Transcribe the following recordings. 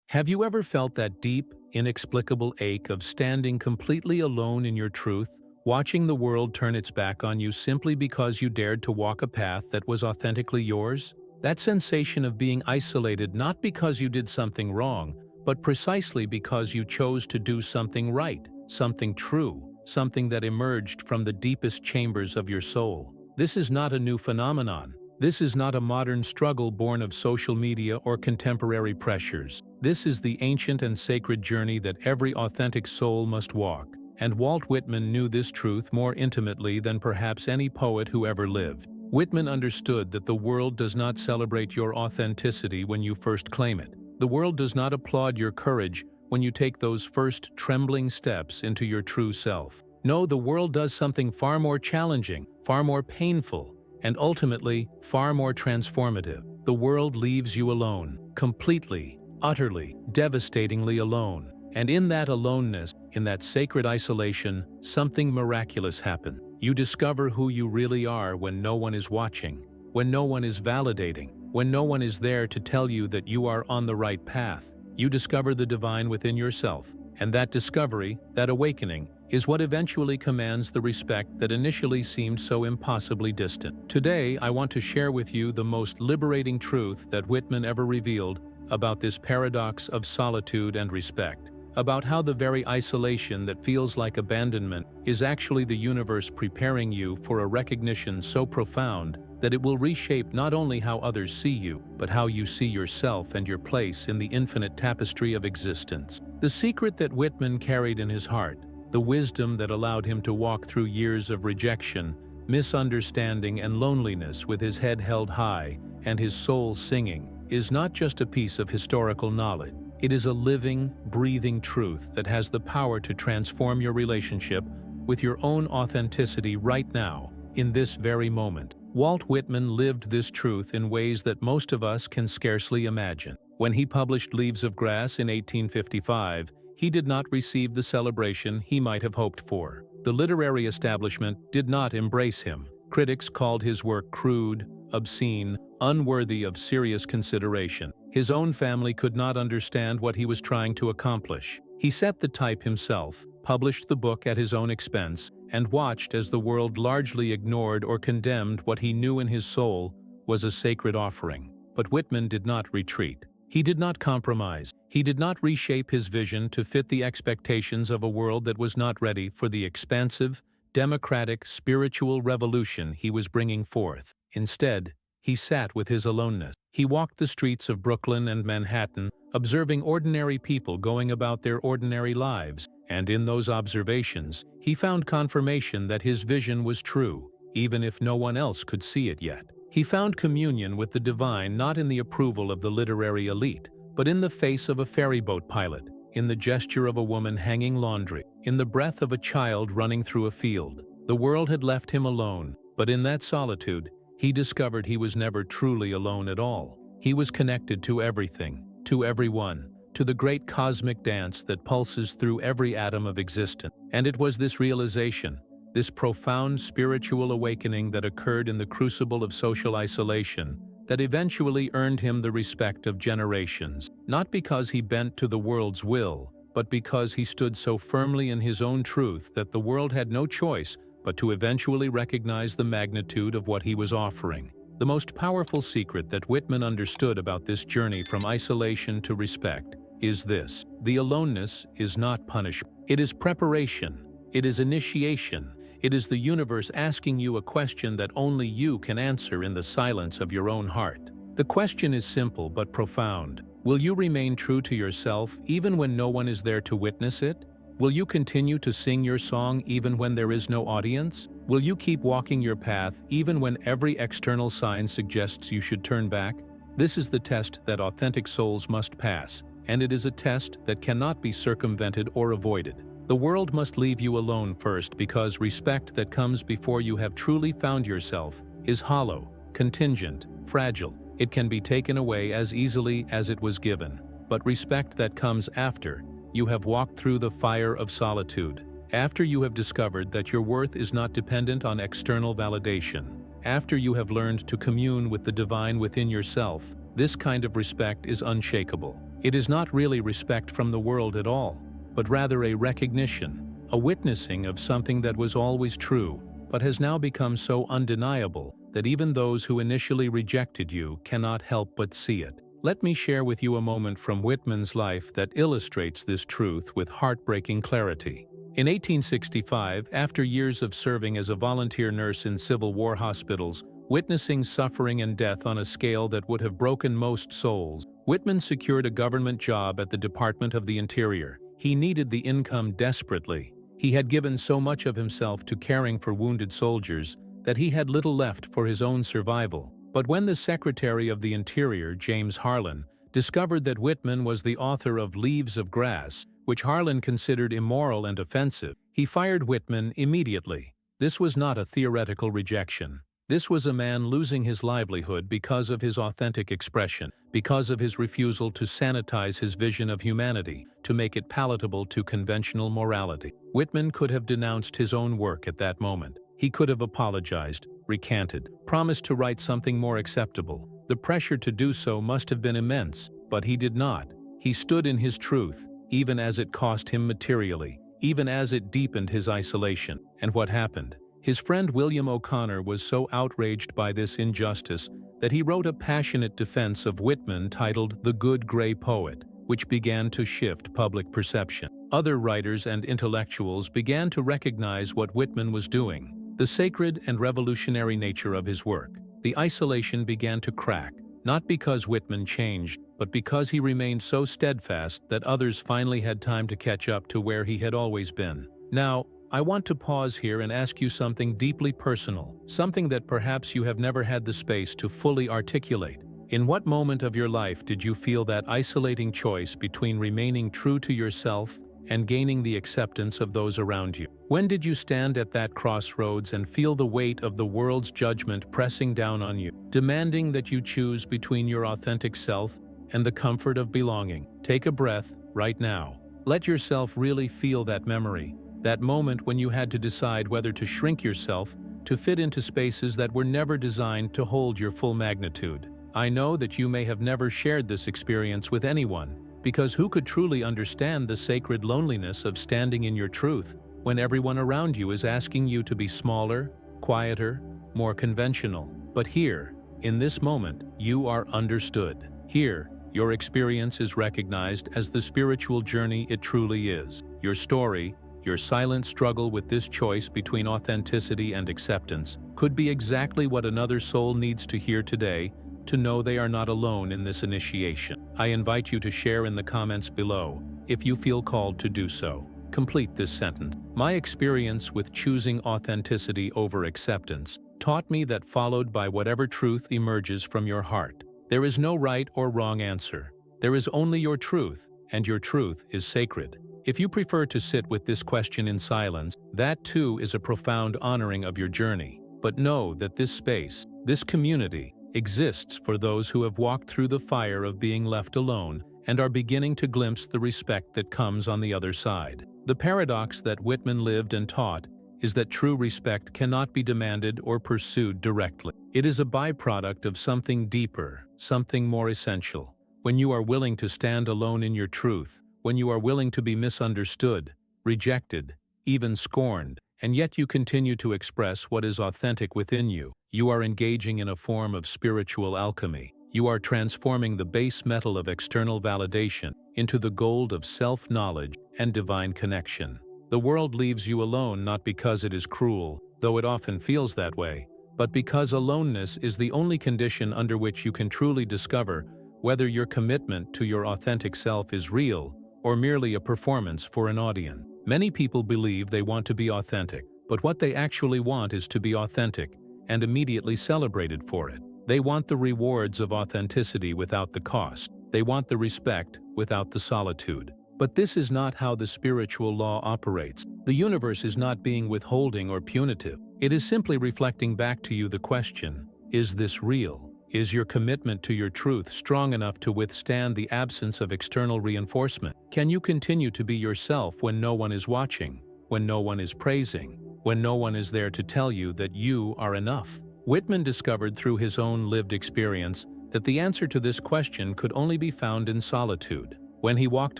Have you ever felt that deep, inexplicable ache of standing completely alone in your truth, watching the world turn its back on you simply because you dared to walk a path that was authentically yours? That sensation of being isolated not because you did something wrong, but precisely because you chose to do something right, something true, something that emerged from the deepest chambers of your soul. This is not a new phenomenon. This is not a modern struggle born of social media or contemporary pressures. This is the ancient and sacred journey that every authentic soul must walk. And Walt Whitman knew this truth more intimately than perhaps any poet who ever lived. Whitman understood that the world does not celebrate your authenticity when you first claim it. The world does not applaud your courage when you take those first trembling steps into your true self. No, the world does something far more challenging, far more painful, and ultimately, far more transformative. The world leaves you alone, completely, utterly, devastatingly alone. And in that aloneness, in that sacred isolation, something miraculous happens. You discover who you really are when no one is watching, when no one is validating, when no one is there to tell you that you are on the right path. You discover the divine within yourself, and that discovery, that awakening, is what eventually commands the respect that initially seemed so impossibly distant. Today, I want to share with you the most liberating truth that Whitman ever revealed about this paradox of solitude and respect, about how the very isolation that feels like abandonment is actually the universe preparing you for a recognition so profound that it will reshape not only how others see you, but how you see yourself and your place in the infinite tapestry of existence. The secret that Whitman carried in his heart, the wisdom that allowed him to walk through years of rejection, misunderstanding, and loneliness with his head held high and his soul singing, is not just a piece of historical knowledge. It is a living, breathing truth that has the power to transform your relationship with your own authenticity right now, in this very moment. Walt Whitman lived this truth in ways that most of us can scarcely imagine. When he published Leaves of Grass in 1855, he did not receive the celebration he might have hoped for. The literary establishment did not embrace him. Critics called his work crude, obscene, unworthy of serious consideration. His own family could not understand what he was trying to accomplish. He set the type himself, published the book at his own expense, and watched as the world largely ignored or condemned what he knew in his soul was a sacred offering. But Whitman did not retreat. He did not compromise. He did not reshape his vision to fit the expectations of a world that was not ready for the expansive, democratic, spiritual revolution he was bringing forth. Instead, he sat with his aloneness. He walked the streets of Brooklyn and Manhattan, observing ordinary people going about their ordinary lives, and in those observations, he found confirmation that his vision was true, even if no one else could see it yet. He found communion with the divine not in the approval of the literary elite, but in the face of a ferryboat pilot, in the gesture of a woman hanging laundry, in the breath of a child running through a field. The world had left him alone, but in that solitude, he discovered he was never truly alone at all. He was connected to everything, to everyone, to the great cosmic dance that pulses through every atom of existence. And it was this realization, this profound spiritual awakening that occurred in the crucible of social isolation, that eventually earned him the respect of generations, not because he bent to the world's will, but because he stood so firmly in his own truth that the world had no choice but to eventually recognize the magnitude of what he was offering. The most powerful secret that Whitman understood about this journey from isolation to respect is this: the aloneness is not punishment. It is preparation. It is initiation. It is the universe asking you a question that only you can answer in the silence of your own heart. The question is simple but profound. Will you remain true to yourself even when no one is there to witness it? Will you continue to sing your song even when there is no audience? Will you keep walking your path even when every external sign suggests you should turn back? This is the test that authentic souls must pass, and it is a test that cannot be circumvented or avoided. The world must leave you alone first because respect that comes before you have truly found yourself is hollow, contingent, fragile. It can be taken away as easily as it was given. But respect that comes after you have walked through the fire of solitude, after you have discovered that your worth is not dependent on external validation, after you have learned to commune with the divine within yourself, this kind of respect is unshakable. It is not really respect from the world at all, but rather a recognition, a witnessing of something that was always true, but has now become so undeniable that even those who initially rejected you cannot help but see it. Let me share with you a moment from Whitman's life that illustrates this truth with heartbreaking clarity. In 1865, after years of serving as a volunteer nurse in Civil War hospitals, witnessing suffering and death on a scale that would have broken most souls, Whitman secured a government job at the Department of the Interior. He needed the income desperately. He had given so much of himself to caring for wounded soldiers that he had little left for his own survival. But when the Secretary of the Interior, James Harlan, discovered that Whitman was the author of Leaves of Grass, which Harlan considered immoral and offensive, he fired Whitman immediately. This was not a theoretical rejection. This was a man losing his livelihood because of his authentic expression, because of his refusal to sanitize his vision of humanity, to make it palatable to conventional morality. Whitman could have denounced his own work at that moment. He could have apologized, recanted, promised to write something more acceptable. The pressure to do so must have been immense, but he did not. He stood in his truth, even as it cost him materially, even as it deepened his isolation. And what happened? His friend William O'Connor was so outraged by this injustice that he wrote a passionate defense of Whitman titled The Good Gray Poet, which began to shift public perception. Other writers and intellectuals began to recognize what Whitman was doing, the sacred and revolutionary nature of his work. The isolation began to crack, not because Whitman changed, but because he remained so steadfast that others finally had time to catch up to where he had always been. Now, I want to pause here and ask you something deeply personal, something that perhaps you have never had the space to fully articulate. In what moment of your life did you feel that isolating choice between remaining true to yourself and gaining the acceptance of those around you? When did you stand at that crossroads and feel the weight of the world's judgment pressing down on you, demanding that you choose between your authentic self and the comfort of belonging? Take a breath right now. Let yourself really feel that memory, that moment when you had to decide whether to shrink yourself to fit into spaces that were never designed to hold your full magnitude. I know that you may have never shared this experience with anyone, because who could truly understand the sacred loneliness of standing in your truth when everyone around you is asking you to be smaller, quieter, more conventional? But here, in this moment, you are understood. Here, your experience is recognized as the spiritual journey it truly is. Your story, your silent struggle with this choice between authenticity and acceptance, could be exactly what another soul needs to hear today, to know they are not alone in this initiation. I invite you to share in the comments below, if you feel called to do so. Complete this sentence. My experience with choosing authenticity over acceptance taught me that followed by whatever truth emerges from your heart. There is no right or wrong answer. There is only your truth, and your truth is sacred. If you prefer to sit with this question in silence, that too is a profound honoring of your journey. But know that this space, this community, exists for those who have walked through the fire of being left alone and are beginning to glimpse the respect that comes on the other side. The paradox that Whitman lived and taught is that true respect cannot be demanded or pursued directly. It is a byproduct of something deeper, something more essential. When you are willing to stand alone in your truth, when you are willing to be misunderstood, rejected, even scorned, and yet you continue to express what is authentic within you, you are engaging in a form of spiritual alchemy. You are transforming the base metal of external validation into the gold of self-knowledge and divine connection. The world leaves you alone not because it is cruel, though it often feels that way, but because aloneness is the only condition under which you can truly discover whether your commitment to your authentic self is real or merely a performance for an audience. Many people believe they want to be authentic, but what they actually want is to be authentic and immediately celebrated for it. They want the rewards of authenticity without the cost. They want the respect without the solitude. But this is not how the spiritual law operates. The universe is not being withholding or punitive. It is simply reflecting back to you the question, is this real? Is your commitment to your truth strong enough to withstand the absence of external reinforcement? Can you continue to be yourself when no one is watching, when no one is praising, when no one is there to tell you that you are enough? Whitman discovered through his own lived experience that the answer to this question could only be found in solitude. When he walked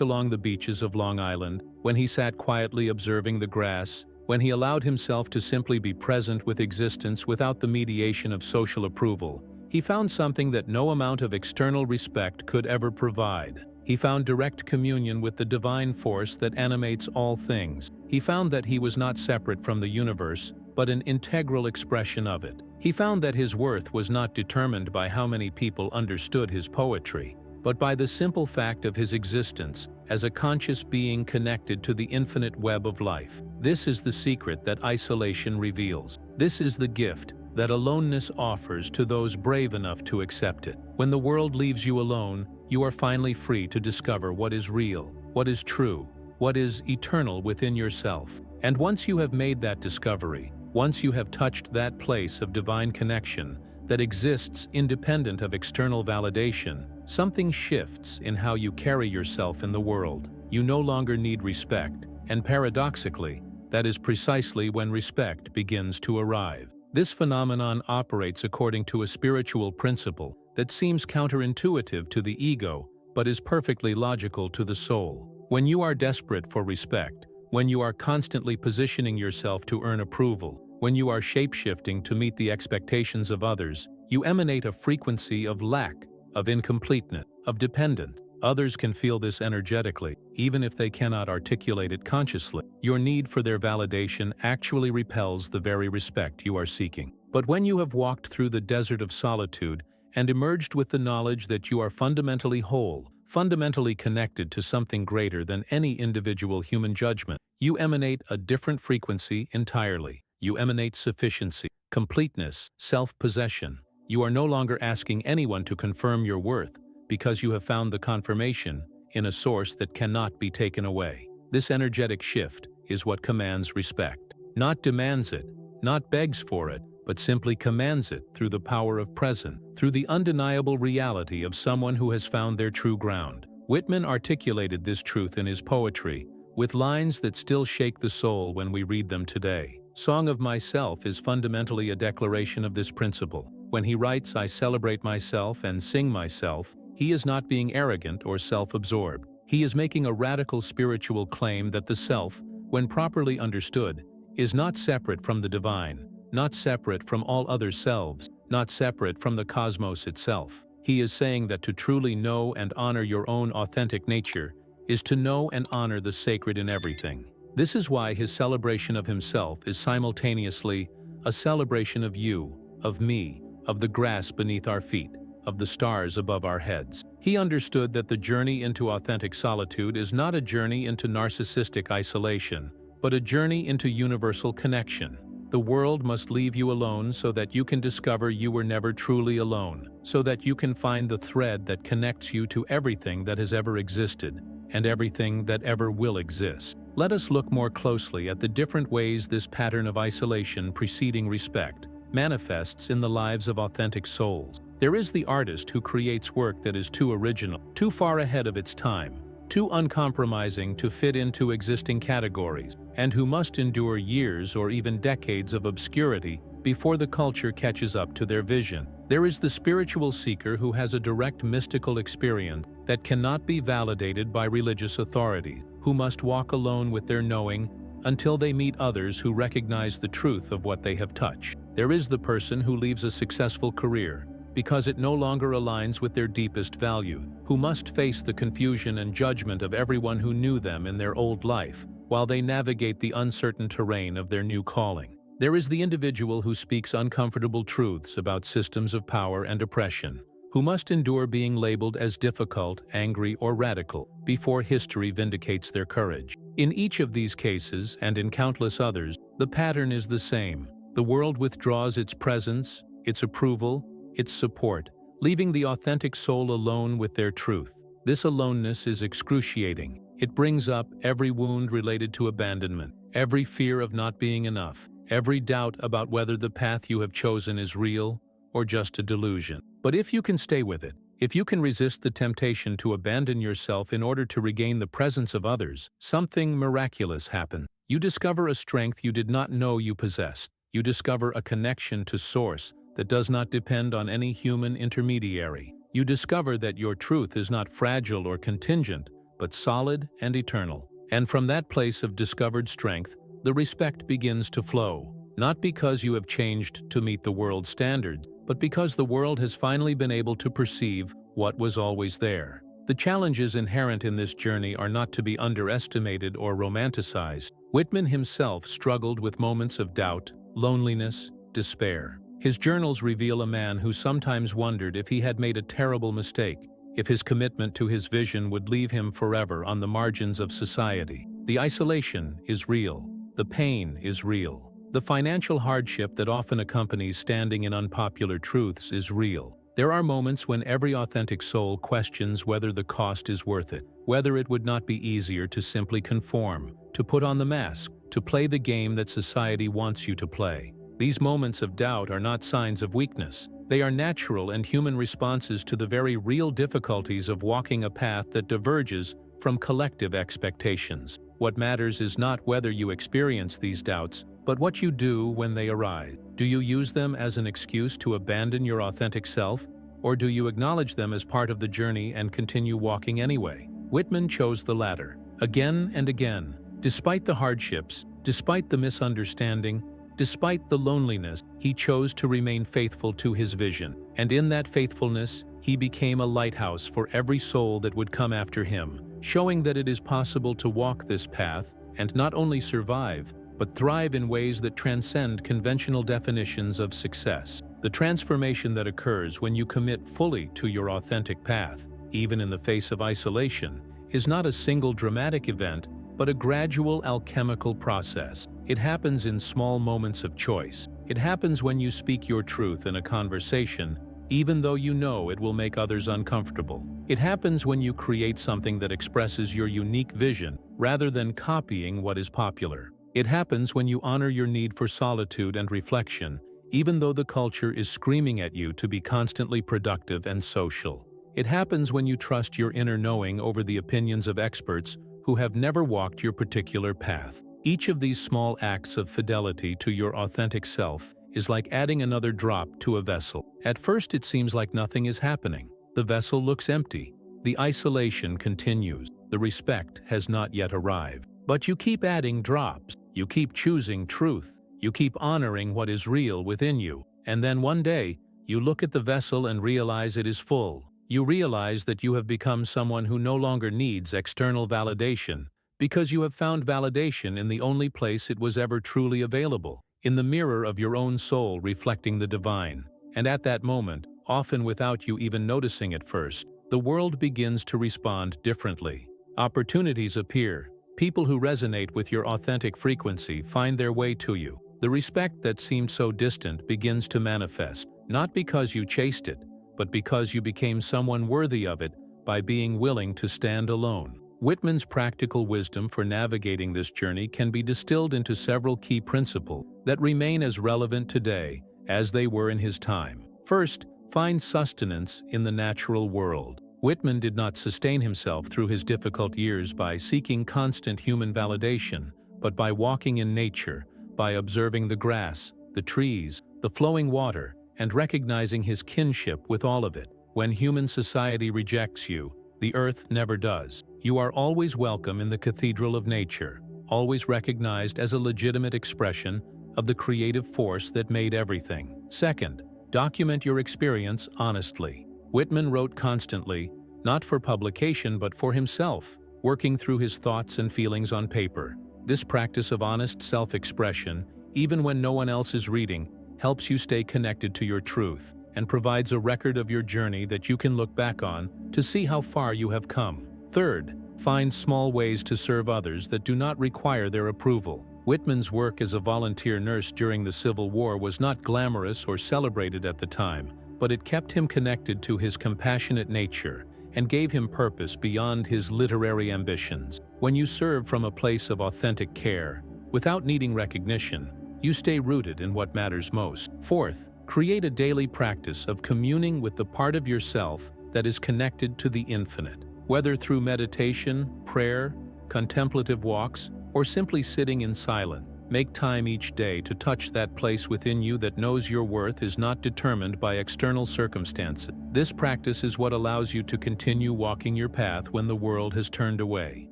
along the beaches of Long Island, when he sat quietly observing the grass, when he allowed himself to simply be present with existence without the mediation of social approval, he found something that no amount of external respect could ever provide. He found direct communion with the divine force that animates all things. He found that he was not separate from the universe, but an integral expression of it. He found that his worth was not determined by how many people understood his poetry, but by the simple fact of his existence as a conscious being connected to the infinite web of life. This is the secret that isolation reveals. This is the gift that aloneness offers to those brave enough to accept it. When the world leaves you alone, you are finally free to discover what is real, what is true, what is eternal within yourself. And once you have made that discovery, once you have touched that place of divine connection that exists independent of external validation, something shifts in how you carry yourself in the world. You no longer need respect, and paradoxically, that is precisely when respect begins to arrive. This phenomenon operates according to a spiritual principle that seems counterintuitive to the ego, but is perfectly logical to the soul. When you are desperate for respect, when you are constantly positioning yourself to earn approval, when you are shape-shifting to meet the expectations of others, you emanate a frequency of lack, of incompleteness, of dependence. Others can feel this energetically, even if they cannot articulate it consciously. Your need for their validation actually repels the very respect you are seeking. But when you have walked through the desert of solitude and emerged with the knowledge that you are fundamentally whole, fundamentally connected to something greater than any individual human judgment, you emanate a different frequency entirely. You emanate sufficiency, completeness, self-possession. You are no longer asking anyone to confirm your worth, because you have found the confirmation in a source that cannot be taken away. This energetic shift is what commands respect. Not demands it, not begs for it, but simply commands it through the power of presence, through the undeniable reality of someone who has found their true ground. Whitman articulated this truth in his poetry, with lines that still shake the soul when we read them today. Song of Myself is fundamentally a declaration of this principle. When he writes, "I celebrate myself and sing myself," he is not being arrogant or self-absorbed. He is making a radical spiritual claim that the self, when properly understood, is not separate from the divine, not separate from all other selves, not separate from the cosmos itself. He is saying that to truly know and honor your own authentic nature is to know and honor the sacred in everything. This is why his celebration of himself is simultaneously a celebration of you, of me, of the grass beneath our feet, of the stars above our heads. He understood that the journey into authentic solitude is not a journey into narcissistic isolation, but a journey into universal connection. The world must leave you alone so that you can discover you were never truly alone, so that you can find the thread that connects you to everything that has ever existed, and everything that ever will exist. Let us look more closely at the different ways this pattern of isolation preceding respect manifests in the lives of authentic souls. There is the artist who creates work that is too original, too far ahead of its time, too uncompromising to fit into existing categories, and who must endure years or even decades of obscurity before the culture catches up to their vision. There is the spiritual seeker who has a direct mystical experience that cannot be validated by religious authorities, who must walk alone with their knowing until they meet others who recognize the truth of what they have touched. There is the person who leaves a successful career because it no longer aligns with their deepest value, who must face the confusion and judgment of everyone who knew them in their old life, while they navigate the uncertain terrain of their new calling. There is the individual who speaks uncomfortable truths about systems of power and oppression, who must endure being labeled as difficult, angry, or radical before history vindicates their courage. In each of these cases, and in countless others, the pattern is the same. The world withdraws its presence, its approval, its support, leaving the authentic soul alone with their truth. This aloneness is excruciating. It brings up every wound related to abandonment, every fear of not being enough, every doubt about whether the path you have chosen is real or just a delusion. But if you can stay with it, if you can resist the temptation to abandon yourself in order to regain the presence of others, something miraculous happens. You discover a strength you did not know you possessed. You discover a connection to Source that does not depend on any human intermediary. you discover that your truth is not fragile or contingent, but solid and eternal. And from that place of discovered strength, the respect begins to flow, not because you have changed to meet the world's standards, but because the world has finally been able to perceive what was always there. The challenges inherent in this journey are not to be underestimated or romanticized. Whitman himself struggled with moments of doubt, loneliness, despair. His journals reveal a man who sometimes wondered if he had made a terrible mistake, if his commitment to his vision would leave him forever on the margins of society. The isolation is real. The pain is real. The financial hardship that often accompanies standing in unpopular truths is real. There are moments when every authentic soul questions whether the cost is worth it, whether it would not be easier to simply conform, to put on the mask, to play the game that society wants you to play. These moments of doubt are not signs of weakness. They are natural and human responses to the very real difficulties of walking a path that diverges from collective expectations. What matters is not whether you experience these doubts, but what you do when they arise. Do you use them as an excuse to abandon your authentic self, or do you acknowledge them as part of the journey and continue walking anyway? Whitman chose the latter. Again and again, despite the hardships, despite the misunderstanding, despite the loneliness, he chose to remain faithful to his vision. And in that faithfulness, he became a lighthouse for every soul that would come after him, showing that it is possible to walk this path and not only survive, but thrive in ways that transcend conventional definitions of success. The transformation that occurs when you commit fully to your authentic path, even in the face of isolation, is not a single dramatic event, but a gradual alchemical process. It happens in small moments of choice. It happens when you speak your truth in a conversation, even though you know it will make others uncomfortable. It happens when you create something that expresses your unique vision, rather than copying what is popular. It happens when you honor your need for solitude and reflection, even though the culture is screaming at you to be constantly productive and social. It happens when you trust your inner knowing over the opinions of experts who have never walked your particular path. Each of these small acts of fidelity to your authentic self is like adding another drop to a vessel. At first it seems like nothing is happening. The vessel looks empty. The isolation continues. The respect has not yet arrived. But you keep adding drops. You keep choosing truth. You keep honoring what is real within you. And then one day, you look at the vessel and realize it is full. You realize that you have become someone who no longer needs external validation, because you have found validation in the only place it was ever truly available, in the mirror of your own soul reflecting the divine. And at that moment, often without you even noticing at first, the world begins to respond differently. Opportunities appear. People who resonate with your authentic frequency find their way to you. The respect that seemed so distant begins to manifest, not because you chased it, but because you became someone worthy of it by being willing to stand alone. Whitman's practical wisdom for navigating this journey can be distilled into several key principles that remain as relevant today as they were in his time. First, find sustenance in the natural world. Whitman did not sustain himself through his difficult years by seeking constant human validation, but by walking in nature, by observing the grass, the trees, the flowing water, and recognizing his kinship with all of it. When human society rejects you, the earth never does. You are always welcome in the cathedral of nature, always recognized as a legitimate expression of the creative force that made everything. Second, document your experience honestly. Whitman wrote constantly, not for publication but for himself, working through his thoughts and feelings on paper. This practice of honest self-expression, even when no one else is reading, helps you stay connected to your truth and provides a record of your journey that you can look back on to see how far you have come. Third, find small ways to serve others that do not require their approval. Whitman's work as a volunteer nurse during the Civil War was not glamorous or celebrated at the time, but it kept him connected to his compassionate nature and gave him purpose beyond his literary ambitions. When you serve from a place of authentic care, without needing recognition, you stay rooted in what matters most. Fourth, create a daily practice of communing with the part of yourself that is connected to the infinite. Whether through meditation, prayer, contemplative walks, or simply sitting in silence, Make time each day to touch that place within you that knows your worth is not determined by external circumstances. This practice is what allows you to continue walking your path when the world has turned away.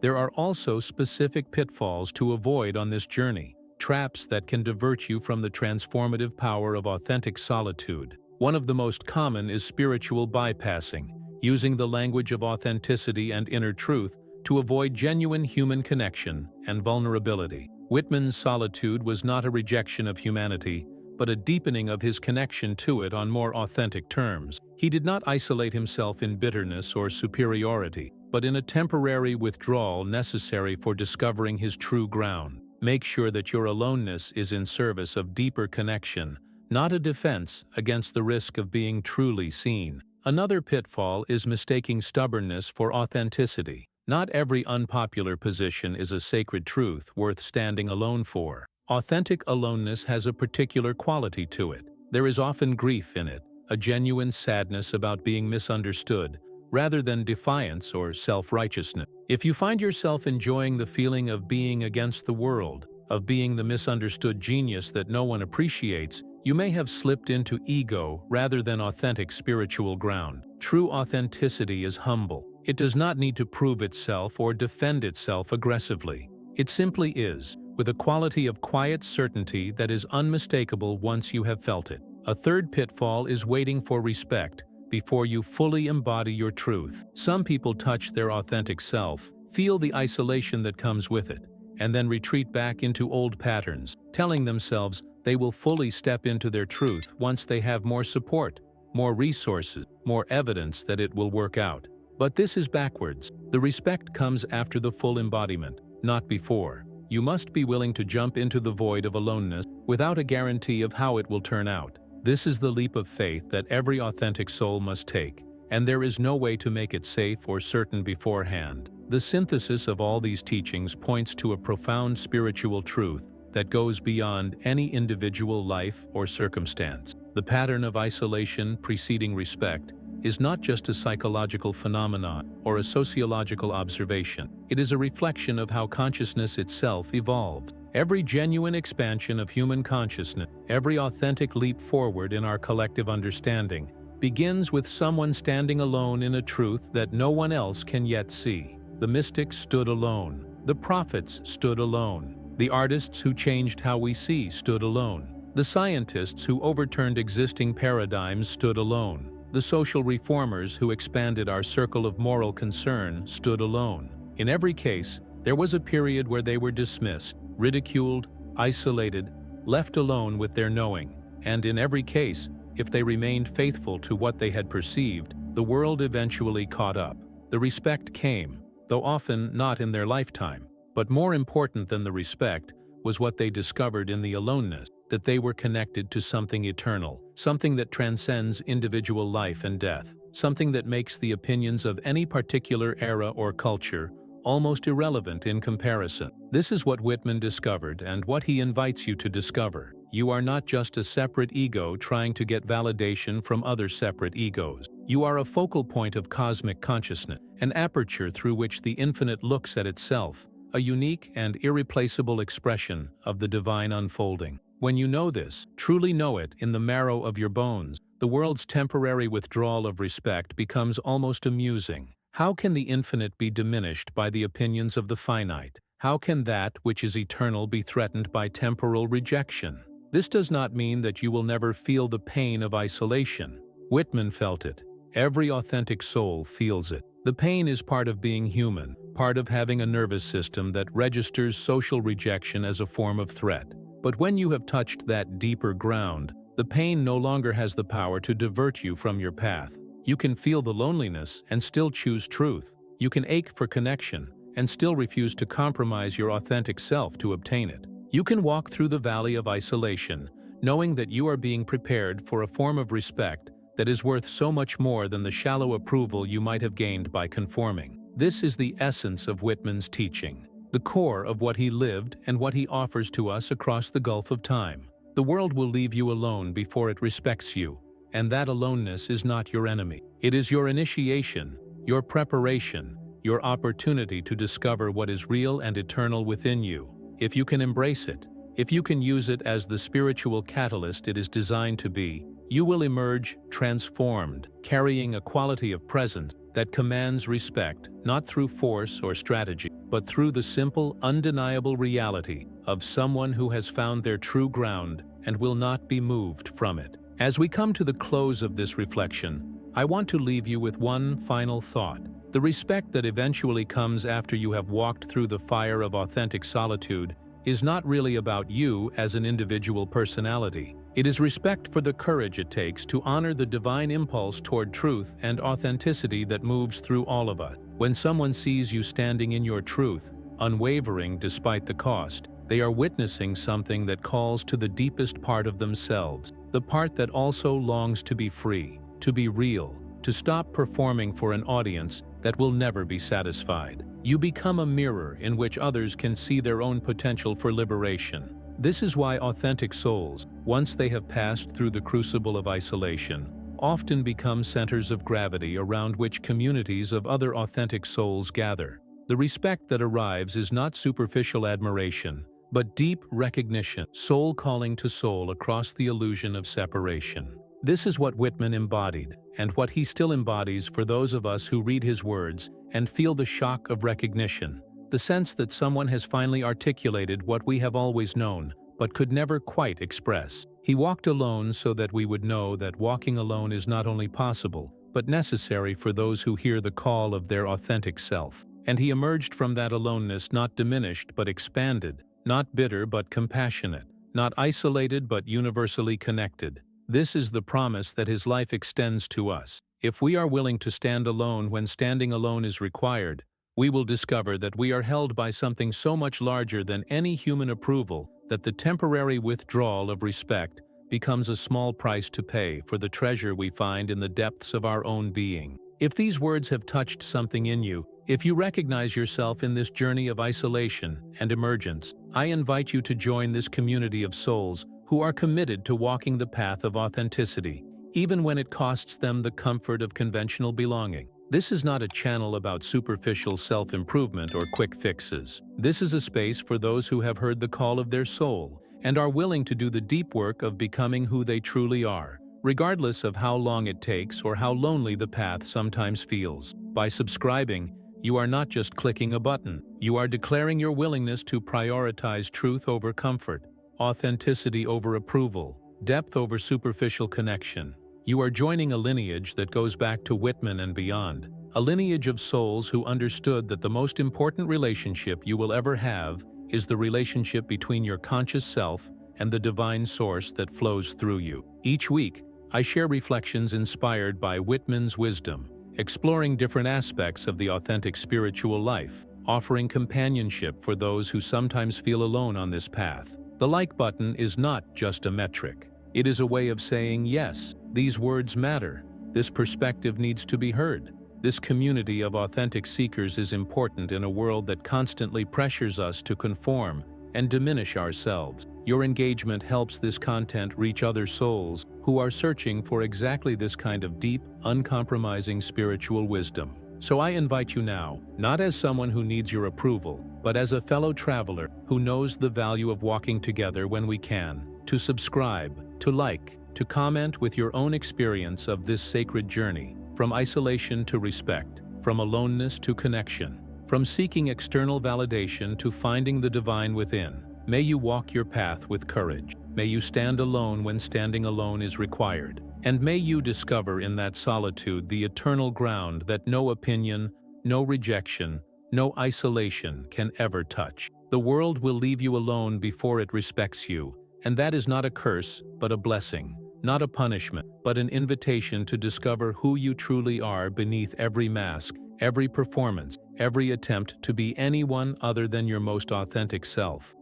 There are also specific pitfalls to avoid on this journey, traps that can divert you from the transformative power of authentic solitude. One of the most common is spiritual bypassing, using the language of authenticity and inner truth to avoid genuine human connection and vulnerability. Whitman's solitude was not a rejection of humanity, but a deepening of his connection to it on more authentic terms. He did not isolate himself in bitterness or superiority, but in a temporary withdrawal necessary for discovering his true ground. Make sure that your aloneness is in service of deeper connection, not a defense against the risk of being truly seen. Another pitfall is mistaking stubbornness for authenticity. Not every unpopular position is a sacred truth worth standing alone for. Authentic aloneness has a particular quality to it. There is often grief in it, a genuine sadness about being misunderstood, rather than defiance or self-righteousness. If you find yourself enjoying the feeling of being against the world, of being the misunderstood genius that no one appreciates, you may have slipped into ego rather than authentic spiritual ground. True authenticity is humble. It does not need to prove itself or defend itself aggressively. It simply is, with a quality of quiet certainty that is unmistakable once you have felt it. A third pitfall is waiting for respect before you fully embody your truth. Some people touch their authentic self, feel the isolation that comes with it, and then retreat back into old patterns, telling themselves they will fully step into their truth once they have more support, more resources, more evidence that it will work out. But this is backwards. The respect comes after the full embodiment, not before. You must be willing to jump into the void of aloneness without a guarantee of how it will turn out. This is the leap of faith that every authentic soul must take, and there is no way to make it safe or certain beforehand. The synthesis of all these teachings points to a profound spiritual truth that goes beyond any individual life or circumstance. The pattern of isolation preceding respect is not just a psychological phenomenon or a sociological observation. It is a reflection of how consciousness itself evolves. Every genuine expansion of human consciousness, every authentic leap forward in our collective understanding, begins with someone standing alone in a truth that no one else can yet see. The mystics stood alone. The prophets stood alone. The artists who changed how we see stood alone. The scientists who overturned existing paradigms stood alone. The social reformers who expanded our circle of moral concern stood alone. In every case, there was a period where they were dismissed, ridiculed, isolated, left alone with their knowing, and in every case, if they remained faithful to what they had perceived, the world eventually caught up. The respect came, though often not in their lifetime. But more important than the respect was what they discovered in the aloneness, that they were connected to something eternal, something that transcends individual life and death, something that makes the opinions of any particular era or culture almost irrelevant in comparison. This is what Whitman discovered and what he invites you to discover. You are not just a separate ego trying to get validation from other separate egos. You are a focal point of cosmic consciousness, an aperture through which the infinite looks at itself, a unique and irreplaceable expression of the divine unfolding. When you know this, truly know it in the marrow of your bones, the world's temporary withdrawal of respect becomes almost amusing. How can the infinite be diminished by the opinions of the finite? How can that which is eternal be threatened by temporal rejection? This does not mean that you will never feel the pain of isolation. Whitman felt it. Every authentic soul feels it. The pain is part of being human, part of having a nervous system that registers social rejection as a form of threat. But when you have touched that deeper ground, the pain no longer has the power to divert you from your path. You can feel the loneliness and still choose truth. You can ache for connection and still refuse to compromise your authentic self to obtain it. You can walk through the valley of isolation, knowing that you are being prepared for a form of respect that is worth so much more than the shallow approval you might have gained by conforming. This is the essence of Whitman's teaching, the core of what he lived and what he offers to us across the gulf of time. The world will leave you alone before it respects you, and that aloneness is not your enemy. It is your initiation, your preparation, your opportunity to discover what is real and eternal within you. If you can embrace it, If you can use it as the spiritual catalyst it is designed to be, you will emerge transformed, carrying a quality of presence that commands respect, not through force or strategy, but through the simple, undeniable reality of someone who has found their true ground and will not be moved from it. As we come to the close of this reflection, I want to leave you with one final thought. The respect that eventually comes after you have walked through the fire of authentic solitude is not really about you as an individual personality. It is respect for the courage it takes to honor the divine impulse toward truth and authenticity that moves through all of us. When someone sees you standing in your truth, unwavering despite the cost, they are witnessing something that calls to the deepest part of themselves, the part that also longs to be free, to be real, to stop performing for an audience that will never be satisfied. You become a mirror in which others can see their own potential for liberation. This is why authentic souls, once they have passed through the crucible of isolation, often become centers of gravity around which communities of other authentic souls gather. The respect that arrives is not superficial admiration, but deep recognition, soul calling to soul across the illusion of separation. This is what Whitman embodied, and what he still embodies for those of us who read his words and feel the shock of recognition, the sense that someone has finally articulated what we have always known, but could never quite express. He walked alone so that we would know that walking alone is not only possible, but necessary for those who hear the call of their authentic self. And he emerged from that aloneness not diminished but expanded, not bitter but compassionate, not isolated but universally connected. This is the promise that his life extends to us. If we are willing to stand alone when standing alone is required, we will discover that we are held by something so much larger than any human approval that the temporary withdrawal of respect becomes a small price to pay for the treasure we find in the depths of our own being. If these words have touched something in you, if you recognize yourself in this journey of isolation and emergence, I invite you to join this community of souls who are committed to walking the path of authenticity, even when it costs them the comfort of conventional belonging. This is not a channel about superficial self-improvement or quick fixes. This is a space for those who have heard the call of their soul and are willing to do the deep work of becoming who they truly are, regardless of how long it takes or how lonely the path sometimes feels. By subscribing, you are not just clicking a button. You are declaring your willingness to prioritize truth over comfort, authenticity over approval, depth over superficial connection. You are joining a lineage that goes back to Whitman and beyond, a lineage of souls who understood that the most important relationship you will ever have is the relationship between your conscious self and the divine source that flows through you. Each week, I share reflections inspired by Whitman's wisdom, exploring different aspects of the authentic spiritual life, offering companionship for those who sometimes feel alone on this path. The like button is not just a metric. It is a way of saying, yes, these words matter. This perspective needs to be heard. This community of authentic seekers is important in a world that constantly pressures us to conform and diminish ourselves. Your engagement helps this content reach other souls who are searching for exactly this kind of deep, uncompromising spiritual wisdom. So I invite you now, not as someone who needs your approval, but as a fellow traveler who knows the value of walking together when we can, to subscribe, to like, to comment with your own experience of this sacred journey, from isolation to respect, from aloneness to connection, from seeking external validation to finding the divine within. May you walk your path with courage. May you stand alone when standing alone is required. And may you discover in that solitude the eternal ground that no opinion, no rejection, no isolation can ever touch. The world will leave you alone before it respects you, and that is not a curse, but a blessing. Not a punishment, but an invitation to discover who you truly are beneath every mask, every performance, every attempt to be anyone other than your most authentic self.